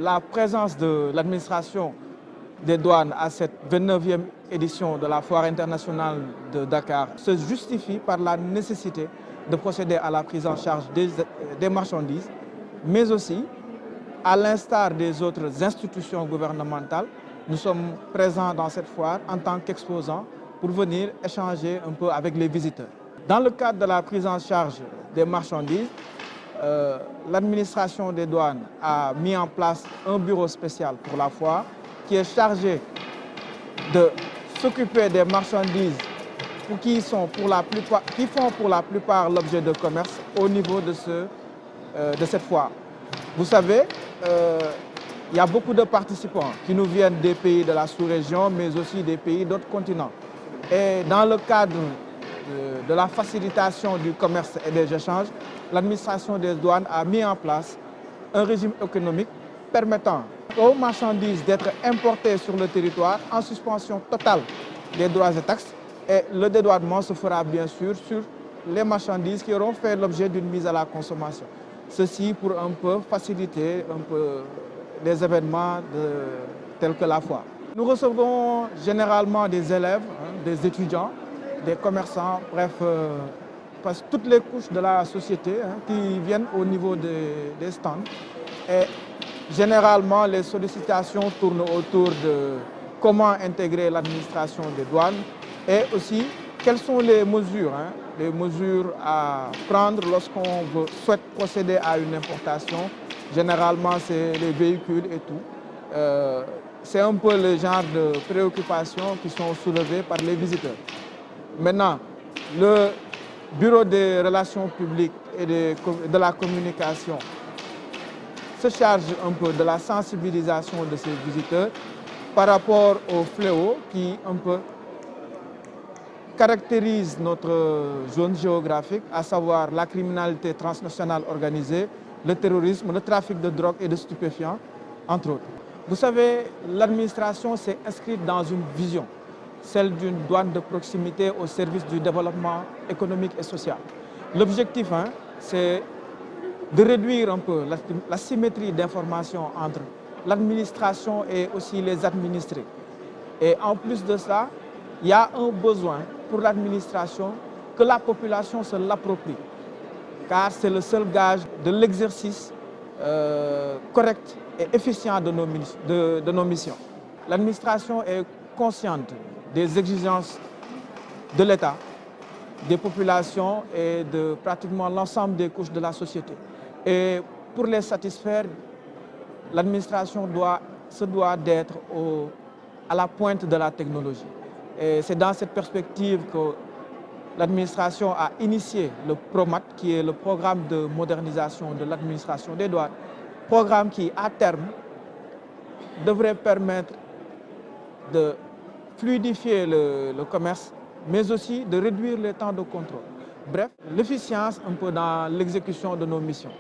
La présence de l'administration des douanes à cette 29e édition de la Foire internationale de Dakar se justifie par la nécessité de procéder à la prise en charge des marchandises, mais aussi, à l'instar des autres institutions gouvernementales, nous sommes présents dans cette foire en tant qu'exposants pour venir échanger un peu avec les visiteurs. Dans le cadre de la prise en charge des marchandises, l'administration des douanes a mis en place un bureau spécial pour la foire qui est chargé de s'occuper des marchandises qui font pour la plupart l'objet de commerce au niveau de cette foire. Vous savez, il y a beaucoup de participants qui nous viennent des pays de la sous-région, mais aussi des pays d'autres continents. Et dans le cadre de la facilitation du commerce et des échanges, l'administration des douanes a mis en place un régime économique permettant aux marchandises d'être importées sur le territoire en suspension totale des droits et taxes. Et le dédouanement se fera bien sûr sur les marchandises qui auront fait l'objet d'une mise à la consommation. Ceci pour un peu faciliter les événements tels que la foire. Nous recevons généralement des élèves, des étudiants, des commerçants, bref, toutes les couches de la société qui viennent au niveau des stands. Et généralement, les sollicitations tournent autour de comment intégrer l'administration des douanes et aussi quelles sont les mesures à prendre lorsqu'on souhaite procéder à une importation. Généralement, c'est les véhicules et tout. C'est un peu le genre de préoccupations qui sont soulevées par les visiteurs. Maintenant, le Bureau des relations publiques et de la communication se charge un peu de la sensibilisation de ces visiteurs par rapport aux fléaux qui un peu caractérisent notre zone géographique, à savoir la criminalité transnationale organisée, le terrorisme, le trafic de drogue et de stupéfiants, entre autres. Vous savez, l'administration s'est inscrite dans une vision, celle d'une douane de proximité au service du développement économique et social. L'objectif, c'est de réduire un peu la symétrie d'information entre l'administration et aussi les administrés. Et en plus de ça, il y a un besoin pour l'administration que la population se l'approprie, car c'est le seul gage de l'exercice correct et efficient de nos missions. L'administration est consciente des exigences de l'État, des populations et de pratiquement l'ensemble des couches de la société. Et pour les satisfaire, l'administration se doit d'être à la pointe de la technologie. Et c'est dans cette perspective que l'administration a initié le PROMAT, qui est le programme de modernisation de l'administration des douanes, programme qui, à terme, devrait permettre de fluidifier le commerce, mais aussi de réduire les temps de contrôle. Bref, l'efficience un peu dans l'exécution de nos missions.